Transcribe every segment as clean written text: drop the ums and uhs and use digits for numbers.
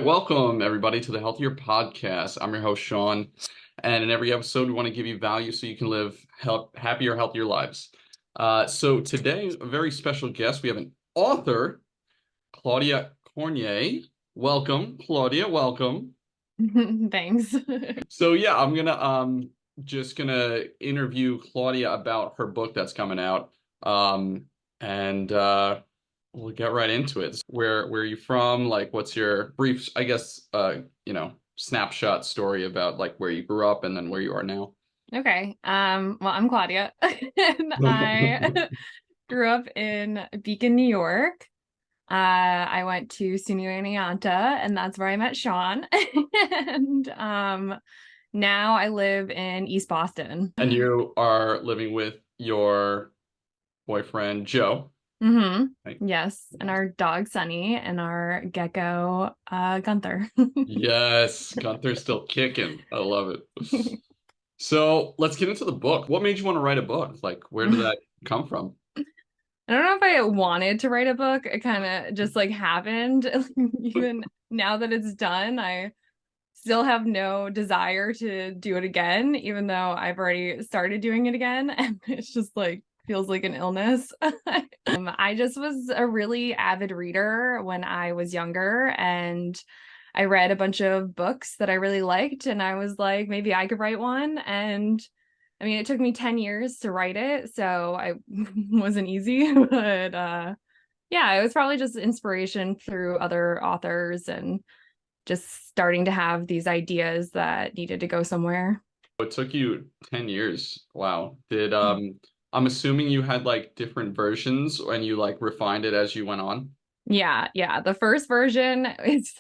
Welcome, everybody, to the Healthier Podcast. I'm your host, Sean, and in every episode, we want to give you value so you can live happier, healthier lives. So today, a very special guest. We have an author, Claudia Corneyea. Welcome, Claudia. Welcome. Thanks. So yeah, I'm gonna just gonna interview Claudia about her book that's coming out. And we'll get right into it. Where are you from? Like, what's your brief, I guess, snapshot story about like where you grew up and then where you are now? Okay. Well, I'm Claudia, and I grew up in Beacon, New York. I went to SUNY Oneonta, and that's where I met Sean. And now I live in East Boston. And you are living with your boyfriend, Joe, right? Yes, and our dog Sunny and our gecko Gunther. Yes, Gunther's still kicking. I love it. So let's get into the book. What made you want to write a book? Like, where did that come from? I don't know if I wanted to write a book. It kind of just like happened. Even now that it's done, I still have no desire to do it again, even though I've already started doing it again. And it's just like feels like an illness. I just was a really avid reader when I was younger, and I read a bunch of books that I really liked, and I was like, maybe I could write one. And I mean, it took me 10 years to write it, so I wasn't easy, but yeah, it was probably just inspiration through other authors and just starting to have these ideas that needed to go somewhere. It took you 10 years. Wow. Did I'm assuming you had like different versions and you like refined it as you went on? Yeah. The first version is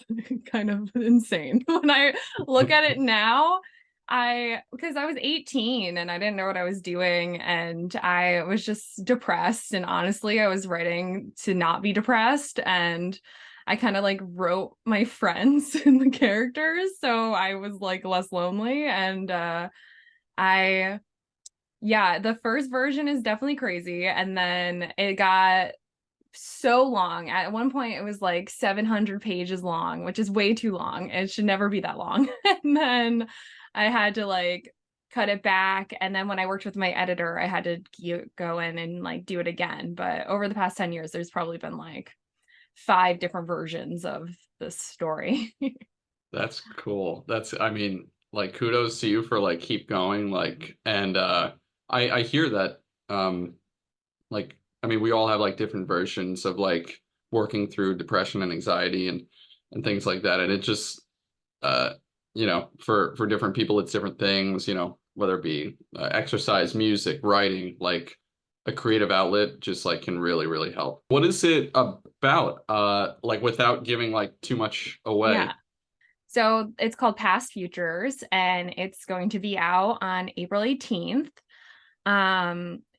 kind of insane. When I look at it now, because I was 18 and I didn't know what I was doing, and I was just depressed. And honestly, I was writing to not be depressed. And I kind of like wrote my friends in the characters. So I was like less lonely. And I, yeah, the first version is definitely crazy. And then it got so long. At one point, it was like 700 pages long, which is way too long. It should never be that long. And then I had to like cut it back. And then when I worked with my editor, I had to go in and like do it again. But over the past 10 years, there's probably been like five different versions of this story. That's cool. I mean, like kudos to you for like keep going. Like, and I hear that like I mean we all have like different versions of like working through depression and anxiety and things like that. And it just uh for different people it's different things, whether it be exercise, music, writing, like a creative outlet just like can really help. What is it about, like without giving like too much away? Yeah. So it's called Past Futures, and it's going to be out on April 18th.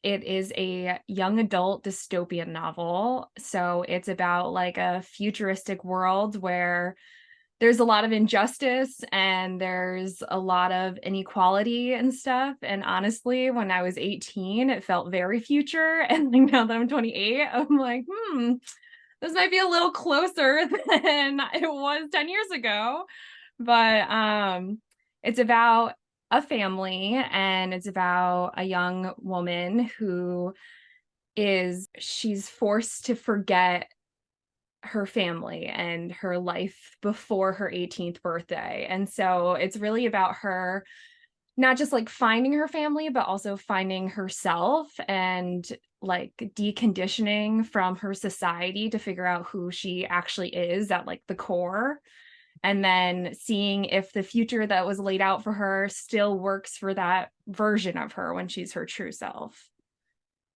It is a young adult dystopian novel. So it's about like a futuristic world where there's a lot of injustice and there's a lot of inequality and stuff. And honestly, when I was 18, it felt very future. And like now that I'm 28, I'm like, this might be a little closer than it was 10 years ago. But it's about a family, and it's about a young woman who she's forced to forget her family and her life before her 18th birthday. And so it's really about her not just like finding her family, but also finding herself and like deconditioning from her society to figure out who she actually is at like the core, and then seeing if the future that was laid out for her still works for that version of her when she's her true self.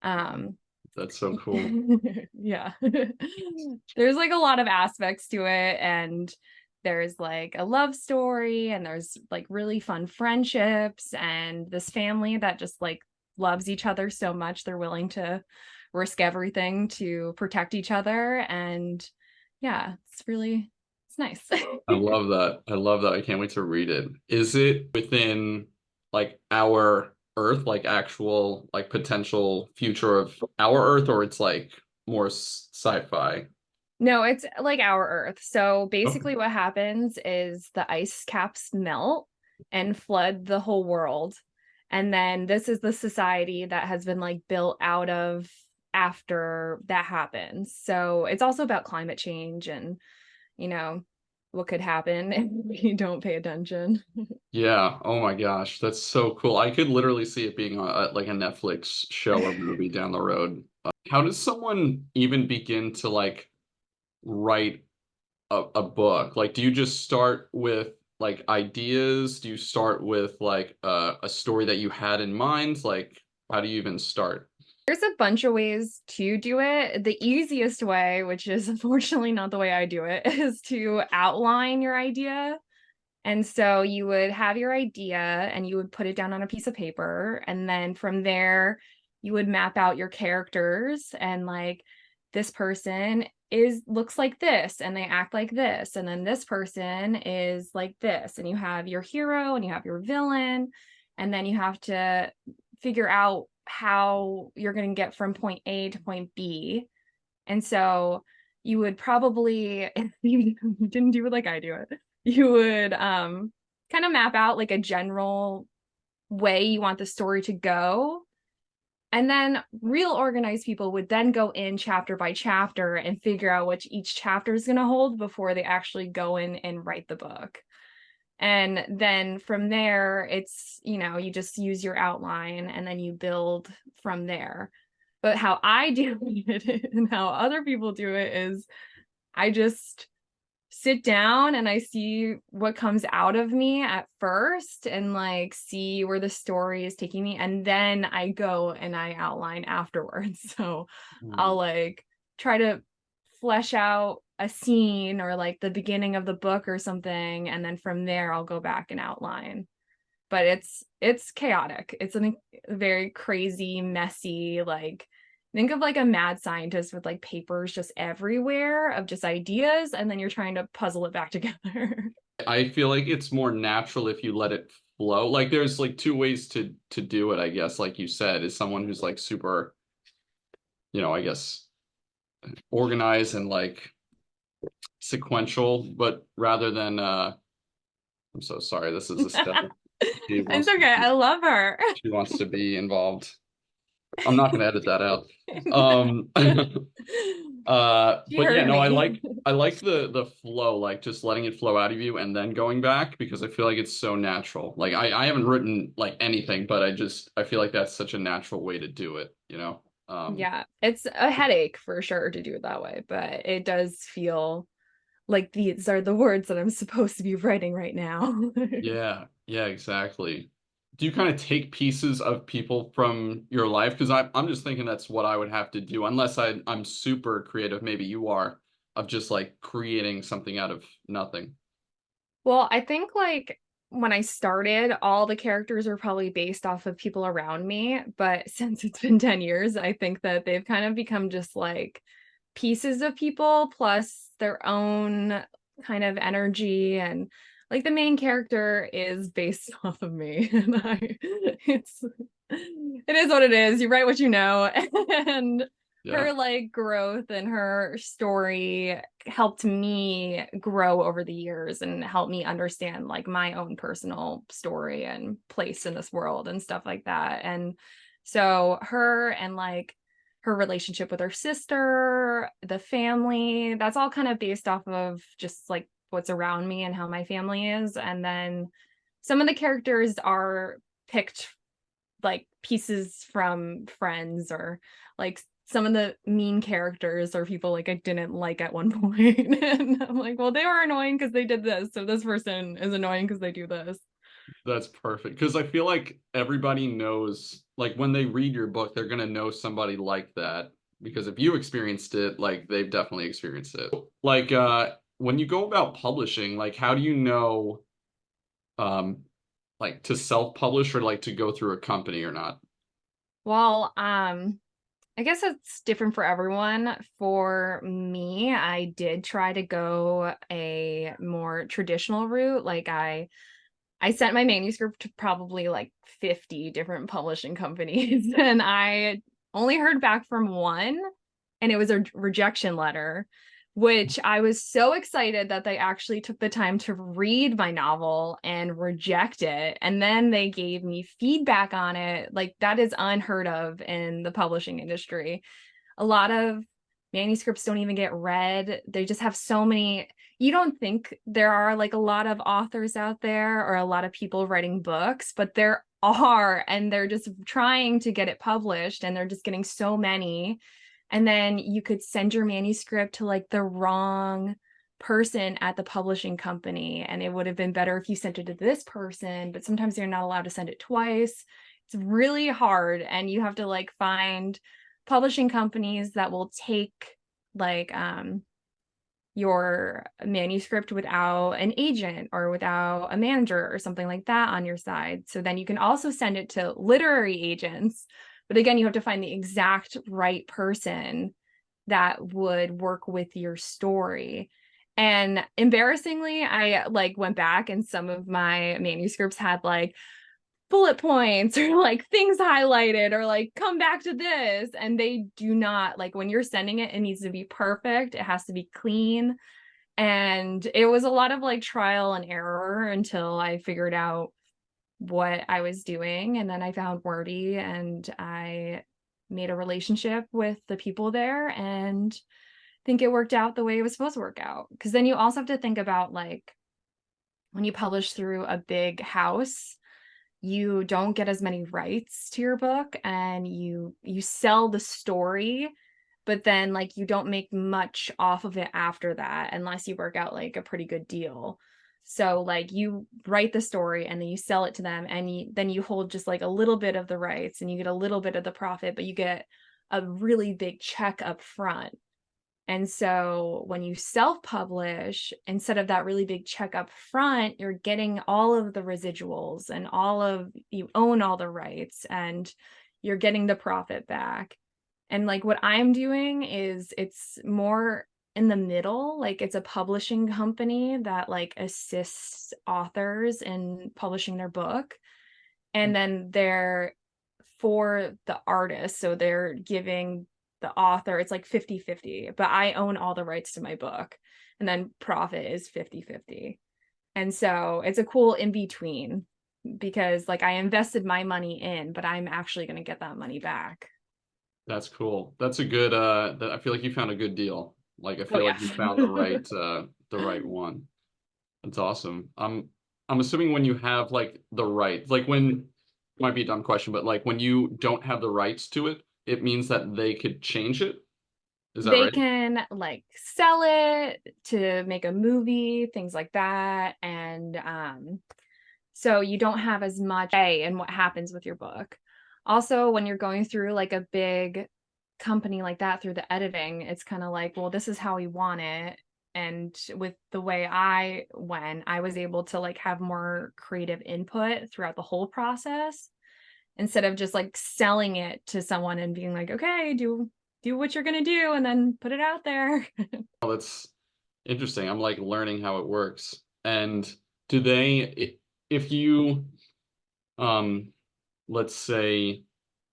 Um, That's so cool. yeah. There's like a lot of aspects to it, and there's like a love story, and there's like really fun friendships, and this family that just like loves each other so much they're willing to risk everything to protect each other. And yeah, it's nice. I love that. I love that. I can't wait to read it. Is it within like our Earth, like actual like potential future of our Earth, or it's like more sci-fi? No, it's like our Earth. So Okay. basically, what happens is the ice caps melt and flood the whole world. And then this is the society that has been like built out of after that happens. So it's also about climate change and, you know, what could happen if we don't pay attention. Yeah. Oh my gosh, that's so cool. I could literally see it being like a Netflix show or movie down the road. How does someone even begin to like write a book? Like, do you just start with like ideas? Do you start with like a story that you had in mind? Like, how do you even start? There's a bunch of ways to do it. The easiest way, which is unfortunately not the way I do it, is to outline your idea. And so you would have your idea and you would put it down on a piece of paper. And then from there, you would map out your characters and like this person is looks like this and they act like this. And then this person is like this. And you have your hero and you have your villain. And then you have to figure out how you're going to get from point A to point B. And so you would probably, if you didn't do it like I do it, you would kind of map out like a general way you want the story to go. And then real organized people would then go in chapter by chapter and figure out what each chapter is going to hold before they actually go in and write the book. And then from there, it's, you just use your outline and then you build from there. But how I do it and how other people do it is I just sit down and I see what comes out of me at first and like see where the story is taking me. And then I go and I outline afterwards. So I'll Hmm. like try to flesh out a scene or like the beginning of the book or something. And then from there, I'll go back and outline. But it's chaotic. It's a very crazy, messy, like think of like a mad scientist with like papers just everywhere of just ideas, and then you're trying to puzzle it back together. I feel like it's more natural if you let it flow. Like there's like two ways to do it, I guess, like you said, is someone who's like super, I guess organized and like sequential, but rather than I'm so sorry, this is a step. She It's wants to okay. be, I love her. she wants to be involved. I'm not gonna edit that out. Um She but yeah, heard no, I me. like I like the flow, like just letting it flow out of you and then going back because I feel like it's so natural. Like I haven't written like anything, but I feel like that's such a natural way to do it, you know? Yeah, it's a headache for sure to do it that way, but it does feel like these are the words that I'm supposed to be writing right now. Yeah, yeah, exactly. Do you kind of take pieces of people from your life? Because I'm just thinking that's what I would have to do, unless I'm super creative, maybe you are, of just like creating something out of nothing. Well, I think like when I started, all the characters were probably based off of people around me, but since it's been 10 years, I think that they've kind of become just like pieces of people plus their own kind of energy, and like the main character is based off of me and it is what it is. You write what you know. And Yeah. her like growth and her story helped me grow over the years and helped me understand like my own personal story and place in this world and stuff like that. And so her and like her relationship with her sister, the family, that's all kind of based off of just like what's around me and how my family is. And then some of the characters are picked like pieces from friends, or like some of the mean characters are people like I didn't like at one point. And I'm like, well, they were annoying because they did this. So this person is annoying because they do this. That's perfect. Because I feel like everybody knows, like when they read your book, they're gonna know somebody like that. Because if you experienced it, like they've definitely experienced it. Like when you go about publishing, like how do you know um like to self-publish or like to go through a company or not? Well, I guess it's different for everyone. For me, I did try to go a more traditional route. Like I sent my manuscript to probably like 50 different publishing companies and I only heard back from one, and it was a rejection letter. which I was so excited that they actually took the time to read my novel and reject it. And then they gave me feedback on it. Like, that is unheard of in the publishing industry. A lot of manuscripts don't even get read. They just have so many. You don't think there are like a lot of authors out there or a lot of people writing books, but there are, and they're just trying to get it published, and they're just getting so many. And then you could send your manuscript to like the wrong person at the publishing company, and it would have been better if you sent it to this person, but sometimes you're not allowed to send it twice. It's really hard, and you have to like find publishing companies that will take like your manuscript without an agent or without a manager or something like that on your side. So then you can also send it to literary agents. But again, you have to find the exact right person that would work with your story. And embarrassingly, I like went back and some of my manuscripts had like bullet points or like things highlighted or like come back to this, and they do not, like, when you're sending it, it needs to be perfect, it has to be clean. And it was a lot of like trial and error until I figured out what I was doing, and then I found Wordy and I made a relationship with the people there, and I think it worked out the way it was supposed to work out. Because then you also have to think about like when you publish through a big house, you don't get as many rights to your book, and you sell the story, but then like you don't make much off of it after that unless you work out like a pretty good deal. So like you write the story and then you sell it to them, and then you hold just like a little bit of the rights and you get a little bit of the profit, but you get a really big check up front. And so when you self-publish, instead of that really big check up front, you're getting all of the residuals and you own all the rights, and you're getting the profit back. And like what I'm doing is it's more in the middle, like it's a publishing company that like assists authors in publishing their book. And then they're for the artist. So they're giving the author, it's like 50-50, but I own all the rights to my book. And then profit is 50-50. And so it's a cool in between, because like I invested my money in, but I'm actually going to get that money back. That's cool. That's a good I feel like you found a good deal. Like I Oh, feel yeah. like you found the right one. That's awesome. I'm assuming when you have like the rights, like when might be a dumb question, but like when you don't have the rights to it, it means that they could change it. Is that They right? can like sell it to make a movie, things like that. And so you don't have as much say in what happens with your book. Also, when you're going through like a big company like that through the editing, it's kind of like, well, this is how we want it. And with the way I went, I was able to like have more creative input throughout the whole process instead of just like selling it to someone and being like, okay, do what you're gonna do and then put it out there. Oh, that's interesting. I'm like learning how it works. And do they, if you, um, let's say,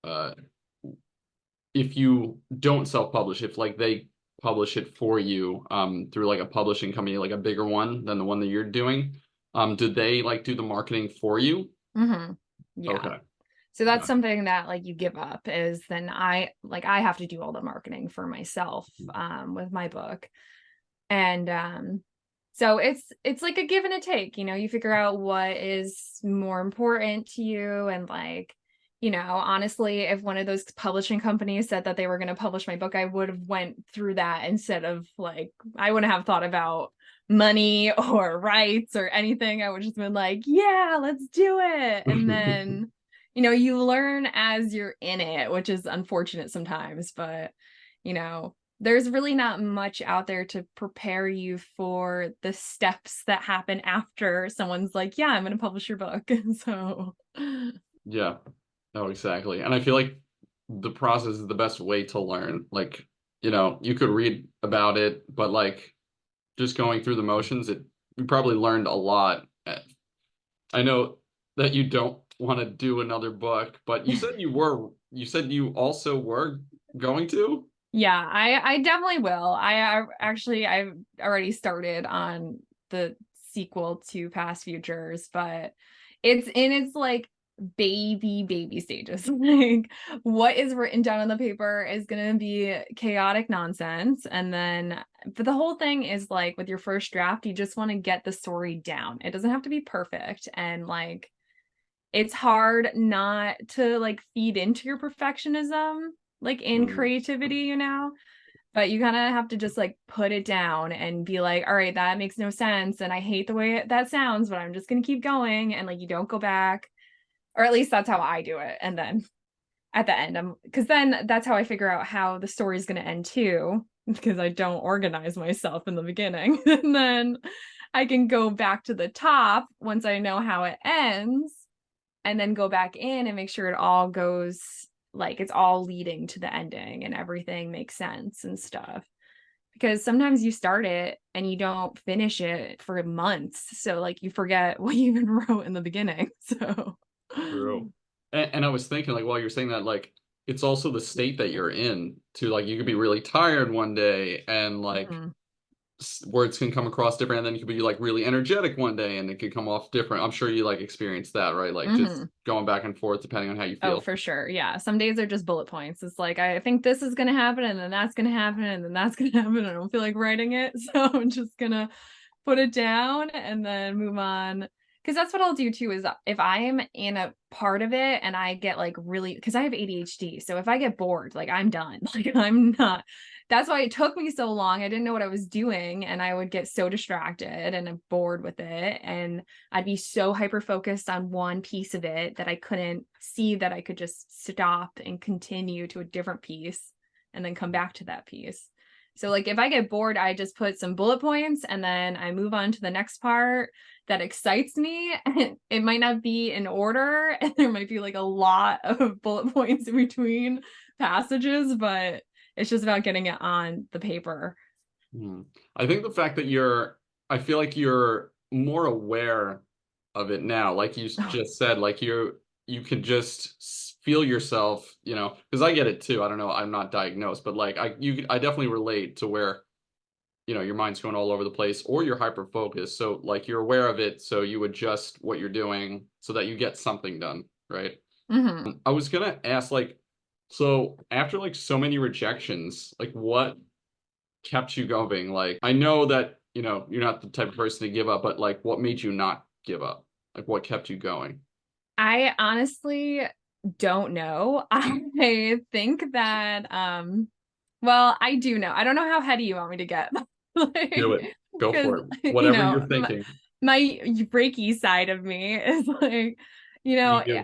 uh, if you don't self-publish, if like they publish it for you, through like a publishing company, like a bigger one than the one that you're doing, do they like do the marketing for you? Mm-hmm. Yeah. Okay. So that's Yeah. something that like you give up, is then I have to do all the marketing for myself with my book. And so it's like a give and a take, you figure out what is more important to you. And like, honestly, if one of those publishing companies said that they were going to publish my book, I would have went through that instead of like, I wouldn't have thought about money or rights or anything. I would just been like, yeah, let's do it. And then you learn as you're in it, which is unfortunate sometimes, but there's really not much out there to prepare you for the steps that happen after someone's like, yeah, I'm going to publish your book. So, Yeah. Oh, exactly. And I feel like the process is the best way to learn. Like, you could read about it, but like just going through the motions, you probably learned a lot. I know that you don't want to do another book, but you said you also were going to? Yeah, I definitely will. I've already started on the sequel to Past Futures, but it's in its like baby stages. Like what is written down on the paper is gonna be chaotic nonsense. And then but the whole thing is like with your first draft, you just want to get the story down. It doesn't have to be perfect. And like it's hard not to like feed into your perfectionism, like in Mm, creativity, you know? But you kind of have to just like put it down and be like, all right, that makes no sense. And I hate the way that sounds, but I'm just going to keep going. And like, you don't go back, or at least that's how I do it. And then at the end, because then that's how I figure out how the story is going to end too, because I don't organize myself in the beginning. And then I can go back to the top once I know how it ends and then go back in and make sure it all goes like it's all leading to the ending and everything makes sense and stuff. Because sometimes you start it and you don't finish it for months. So like you forget what you even wrote in the beginning. So true. And I was thinking, like, while you're saying that, like, it's also the state that you're in, too. Like, you could be really tired one day, and like mhm. words can come across different, and then you could be like really energetic one day, and it could come off different. I'm sure you like experienced that, right? Like, just Mhm. going back and forth depending on how you Oh, feel. for sure. Yeah. Some days are just bullet points. It's like, I think this is going to happen, and then that's going to happen, and then that's going to happen. I don't feel like writing it. So I'm just going to put it down and then move on. Because that's what I'll do too is if I am in a part of it and I get like really, because I have ADHD. So if I get bored, like I'm done. Like I'm not. That's why it took me so long. I didn't know what I was doing and I would get so distracted and bored with it. And I'd be so hyper focused on one piece of it that I couldn't see that I could just stop and continue to a different piece and then come back to that piece. So like if I get bored, I just put some bullet points and then I move on to the next part that excites me. And it might not be in order and there might be like a lot of bullet points in between passages, but it's just about getting it on the paper. Hmm. I think the fact that I feel like you're more aware of it now. Like you just said, like you can just feel yourself, because I get it too. I don't know, I'm not diagnosed, but like I definitely relate to where, your mind's going all over the place or you're hyper focused. So like you're aware of it, so you adjust what you're doing so that you get something done, right? Mm-hmm. I was gonna ask, like, so after like so many rejections, like what kept you going? Like, I know that, you're not the type of person to give up, but like, what made you not give up? Like, what kept you going? I honestly don't know. I think that well, I do know. I don't know how heady you want me to get. Do Like it. Go because for it. Whatever you're thinking. my Reiki side of me is like, you Me know, too.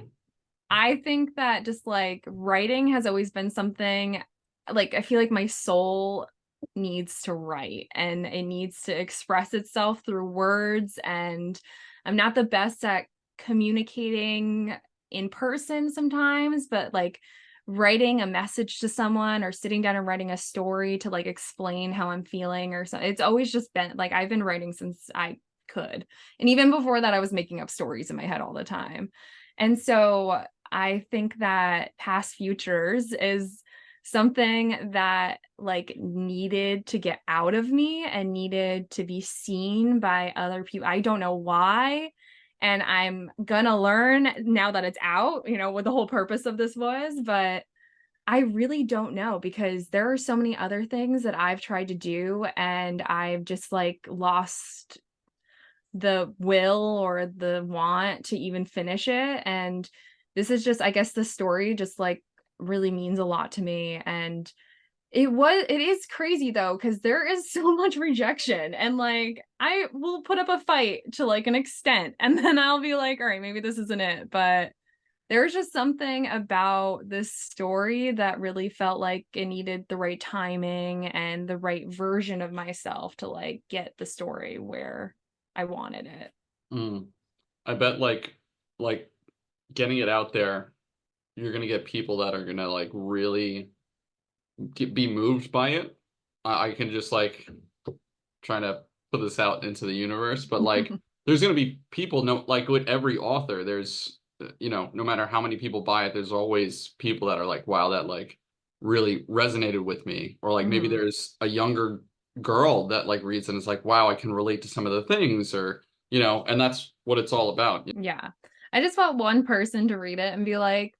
I think that just like writing has always been something like I feel like my soul needs to write and it needs to express itself through words. And I'm not the best at communicating in person sometimes, but like writing a message to someone or sitting down and writing a story to like explain how I'm feeling or something. It's always just been like I've been writing since I could. And even before that, I was making up stories in my head all the time. And so I think that Past Futures is something that like needed to get out of me and needed to be seen by other people. I don't know why. And I'm gonna learn now that it's out, what the whole purpose of this was, but I really don't know because there are so many other things that I've tried to do and I've just like lost the will or the want to even finish it. And this is just, I guess, the story just like really means a lot to me. And it is crazy though, because there is so much rejection. And like, I will put up a fight to like an extent, and then I'll be like, all right, maybe this isn't it. But there's just something about this story that really felt like it needed the right timing and the right version of myself to like get the story where I wanted it. Mm. I bet like getting it out there, you're gonna get people that are gonna like really be moved by it. I can just like trying to put this out into the universe, but like there's going to be people, no, like with every author, there's no matter how many people buy it, there's always people that are like, wow, that like really resonated with me. Or like maybe Hmm. there's a younger girl that like reads and is like, wow, I can relate to some of the things, or and that's what it's all about. Yeah. I just want one person to read it and be like,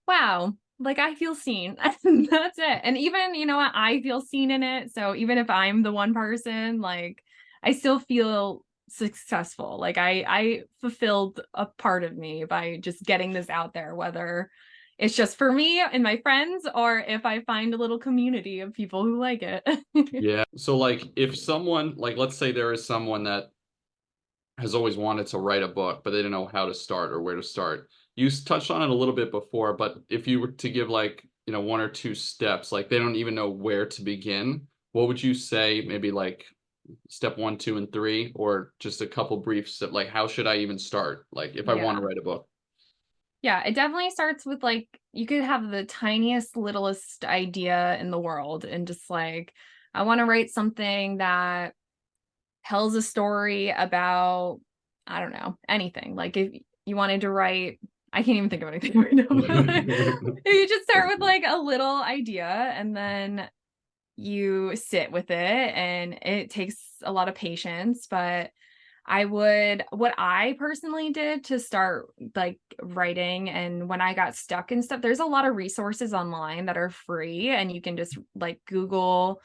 wow, like I feel seen. And that's it. And even, you know what, I feel seen in it. So even if I'm the one person, like I still feel successful. Like I fulfilled a part of me by just getting this out there, whether it's just for me and my friends or if I find a little community of people who like it. Yeah. So like if someone like let's say there is someone that has always wanted to write a book, but they didn't know how to start or where to start. You touched on it a little bit before, but if you were to give like, one or two steps, like they don't even know where to begin, what would you say maybe like step one, two, and three, or just a couple brief steps, like how should I even start? Like if I want to Yeah. write a book. Yeah, it definitely starts with like you could have the tiniest, littlest idea in the world and just like, I want to write something that tells a story about, I don't know, anything. Like if you wanted to write, I can't even think of anything right now, but like, you just start with like a little idea and then you sit with it and it takes a lot of patience, but what I personally did to start like writing and when I got stuck and stuff, there's a lot of resources online that are free and you can just like Google,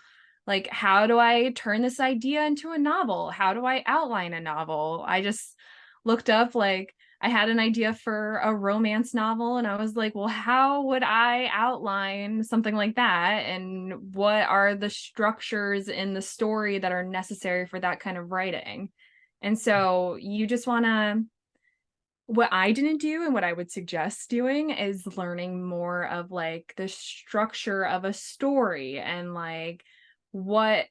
like, how do I turn this idea into a novel? How do I outline a novel? I just looked up, like, I had an idea for a romance novel and I was like, well, how would I outline something like that? And what are the structures in the story that are necessary for that kind of writing? And so you just want to, what I didn't do and what I would suggest doing is learning more of like the structure of a story and like what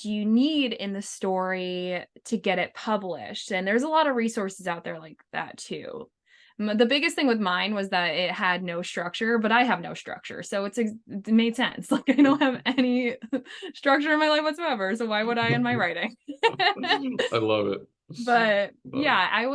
do you need in the story to get it published. And there's a lot of resources out there like that too. The biggest thing with mine was that it had no structure, but I have no structure. So it made sense. Like I don't have any structure in my life whatsoever. So why would I in my writing? I love it. But Love it. yeah, I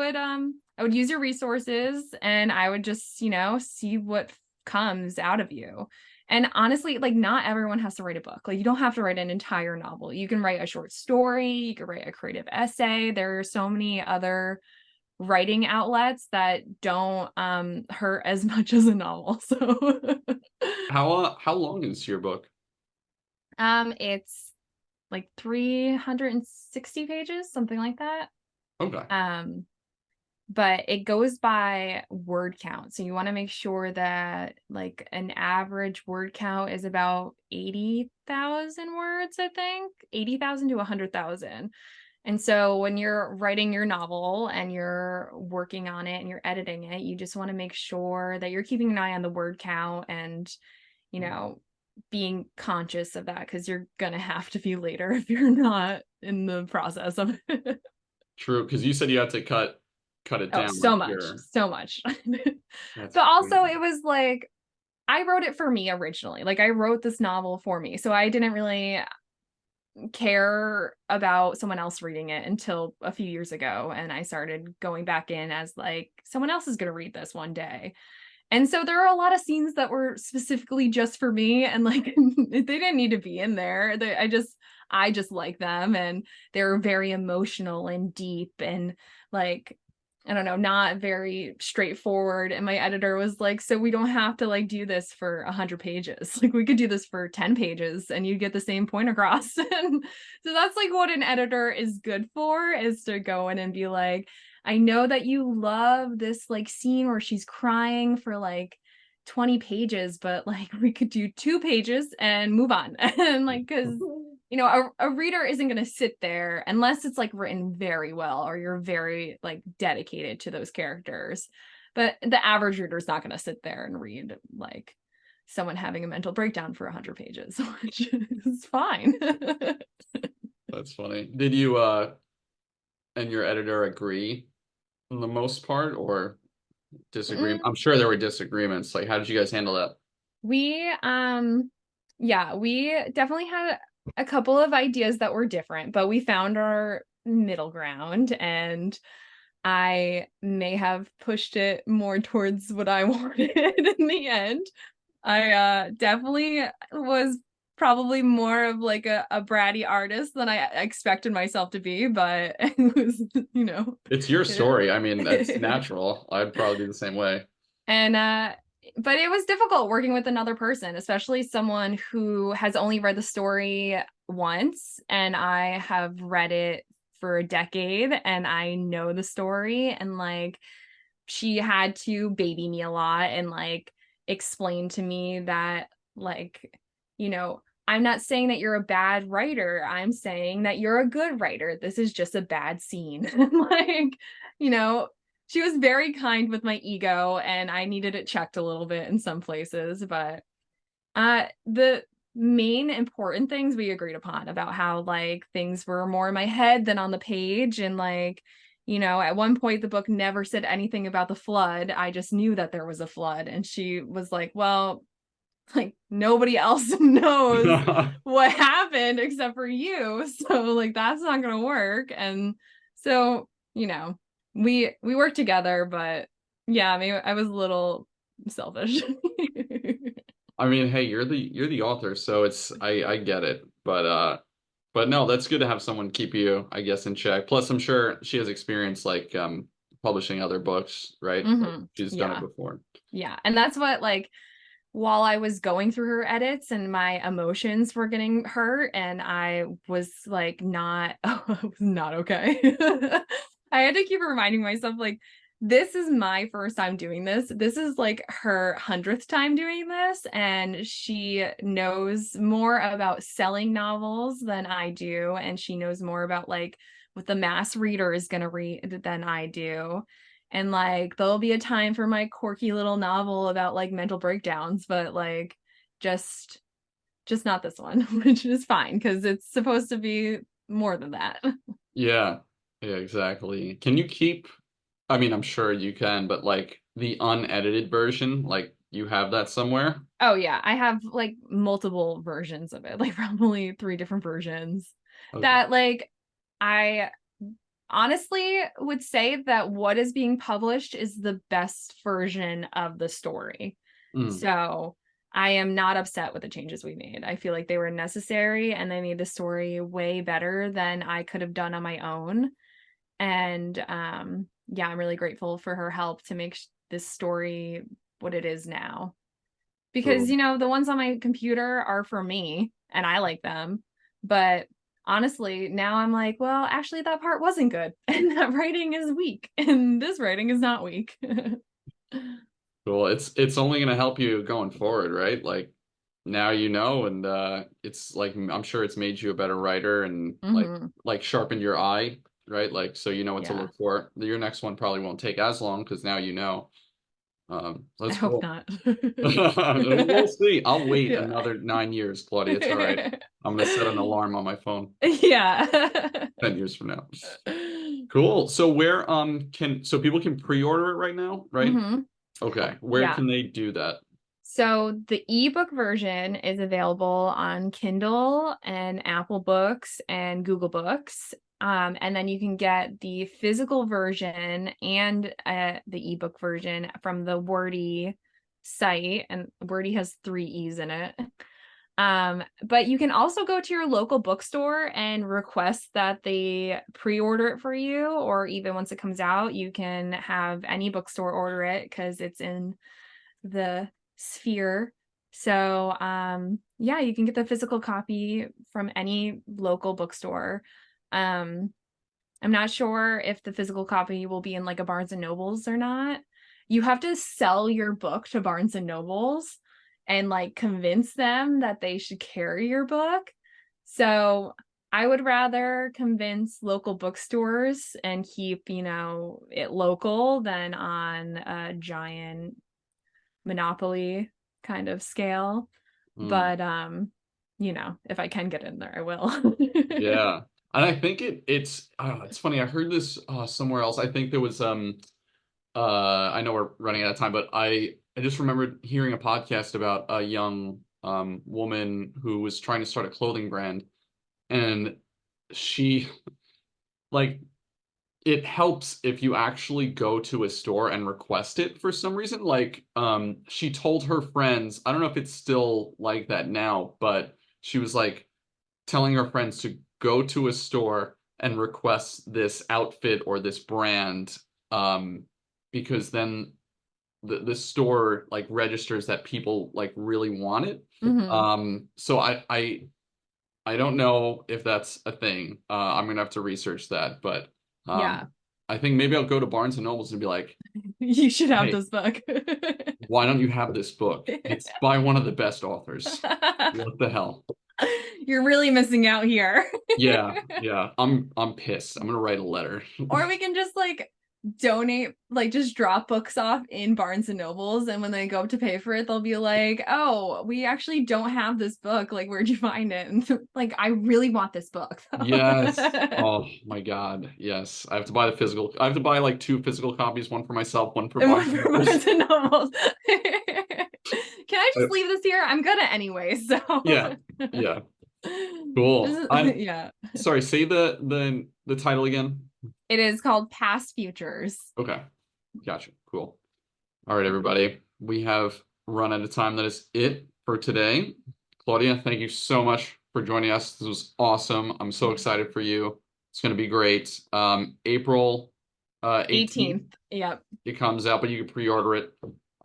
would use your resources and I would just, see what comes out of you. And honestly, like not everyone has to write a book. Like you don't have to write an entire novel. You can write a short story, you can write a creative essay. There are so many other writing outlets that don't hurt as much as a novel. So How long is your book? it's like 360 pages, something like that. Okay. Um but it goes by word count. So you want to make sure that like an average word count is about 80,000 words, I think, 80,000 to 100,000. And so when you're writing your novel and you're working on it and you're editing it, you just want to make sure that you're keeping an eye on the word count and, you know, being conscious of that because you're going to have to be later if you're not in the process of it. True, because you said you had to cut it Oh, down like so much, here. so much. That's But also, crazy. it was like I wrote it for me originally. Like I wrote this novel for me. So I didn't really care about someone else reading it until a few years ago. And I started going back in as like, someone else is going to read this one day. And so there are a lot of scenes that were specifically just for me and like they didn't need to be in there. I just like them and they're very emotional and deep and like I don't know, not very straightforward. And my editor was like, so we don't have to like do this for 100 pages. Like we could do this for 10 pages and you get the same point across. And so that's like what an editor is good for is to go in and be like, I know that you love this like scene where she's crying for like 20 pages, but like we could do 2 pages and move on. And like, because a reader isn't going to sit there unless it's like written very well or you're very like dedicated to those characters. But the average reader is not going to sit there and read like someone having a mental breakdown for 100 pages, which is fine. That's funny. Did you and your editor agree for the most part or disagree? Mm, I'm sure there were disagreements. Like, how did you guys handle that? we yeah, we definitely had a couple of ideas that were different, but we found our middle ground and I may have pushed it more towards what I wanted in the end. I definitely was probably more of like a bratty artist than I expected myself to be, but it was, you know, It's your story. I mean, that's it, natural. I'd probably be the same way. and but it was difficult working with another person, especially someone who has only read the story once, and I have read it for a decade and I know the story, and like she had to baby me a lot and like explain to me that like, you know, I'm not saying that you're a bad writer. I'm saying that you're a good writer. This is just a bad scene. Like, you know, she was very kind with my ego and I needed it checked a little bit in some places, but the main important things we agreed upon about how like things were more in my head than on the page, and like, you know, at one point the book never said anything about the flood. I just knew that there was a flood, and she was like, well, like nobody else knows what happened except for you, so like that's not gonna work. And so, you know, we worked together, but yeah, maybe I was a little selfish. I mean, hey, you're the author, so it's I get it. But no, that's good to have someone keep you, I guess, in check. Plus, I'm sure she has experience like publishing other books, right? Like she's done it Yeah. before. Yeah. And that's what, like, while I was going through her edits and my emotions were getting hurt and I was like not I was not okay. I had to keep reminding myself like this is my first time doing this. This is like her 100th time doing this, and she knows more about selling novels than I do, and she knows more about like what the mass reader is going to read than I do. And like there'll be a time for my quirky little novel about like mental breakdowns, but like just just not this one, which is fine because it's supposed to be more than that. Yeah. Yeah, exactly. Can you keep, I mean, I'm sure you can, but like the unedited version, like you have that somewhere? Oh yeah, I have like multiple versions of it, like probably three different versions Okay. that like I honestly would say that what is being published is the best version of the story. Mm. So I am not upset with the changes we made. I feel like they were necessary and they made the story way better than I could have done on my own. And yeah, I'm really grateful for her help to make this story what it is now. Because, Cool. you know, the ones on my computer are for me and I like them. But honestly, now I'm like, well, actually, that part wasn't good. And that writing is weak. And this writing is not weak. Cool. It's only gonna help you going forward, right? Like now you know, and it's like I'm sure it's made you a better writer and Hmm. like sharpened your eye, right? Like so you know what to Yeah, look for. Your next one probably won't take as long because now you know. I That's hope cool. not. We'll see. I'll wait Yeah. another 9 years, Claudia. It's all right. I'm gonna set an alarm on my phone Yeah. 10 years from now. Cool. So where can so people can pre-order it right now, right? Hmm. Okay. Where Yeah. can they do that? So the ebook version is available on Kindle and Apple Books and Google Books. And then you can get the physical version and the ebook version from the Wordy site. And Wordy has three E's in it. But you can also go to your local bookstore and request that they pre-order it for you, or even once it comes out, you can have any bookstore order it because it's in the sphere. So, yeah, you can get the physical copy from any local bookstore. Um, I'm not sure if the physical copy will be in like a Barnes and Nobles or not. You have to sell your book to Barnes and Nobles and like convince them that they should carry your book. So I would rather convince local bookstores and keep, you know, it local than on a giant monopoly kind of scale. Mm, But you know, if I can get in there, I will. yeah. And I think it's funny. I heard this somewhere else. I think there was I know we're running out of time, but I just remembered hearing a podcast about a young woman who was trying to start a clothing brand, and she like it helps if you actually go to a store and request it for some reason. Like, she told her friends, I don't know if it's still like that now, but she was like telling her friends to go to a store and request this outfit or this brand, because then the store like registers that people like really want it. Hmm. So I don't know if that's a thing. I'm gonna have to research that, but Yeah. I think maybe I'll go to Barnes and Nobles and be like, You should have "Hey, this book. why don't you have this book? It's by one of the best authors. What the hell?" You're really missing out here. Yeah, yeah. I'm pissed. I'm gonna write a letter. Or we can just like donate, like just drop books off in Barnes and Nobles, and when they go up to pay for it, they'll be like, "Oh, we actually don't have this book. Like, where'd you find it?" And like, I really want this book. Yes. Oh my God. Yes. I have to buy the physical. I have to buy like two physical copies, one for myself, one for And Barnes one and for Nobles. Barnes and Nobles. Can I just leave this here? I'm gonna anyway, so Yeah. Yeah. Cool. I'm yeah. sorry, say the title again. It is called Past Futures. Okay. Gotcha. Cool. All right, everybody. We have run out of time. That is it for today. Claudia, thank you so much for joining us. This was awesome. I'm so excited for you. It's going to be great. April 18th, 18th. Yep. it comes out, but you can pre-order it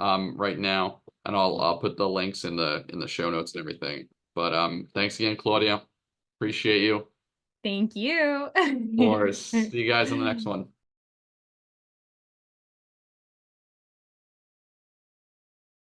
right now, and I'll put the links in the show notes and everything. But thanks again, Claudia. Appreciate you. Of Thank you. course. See you guys in the next one.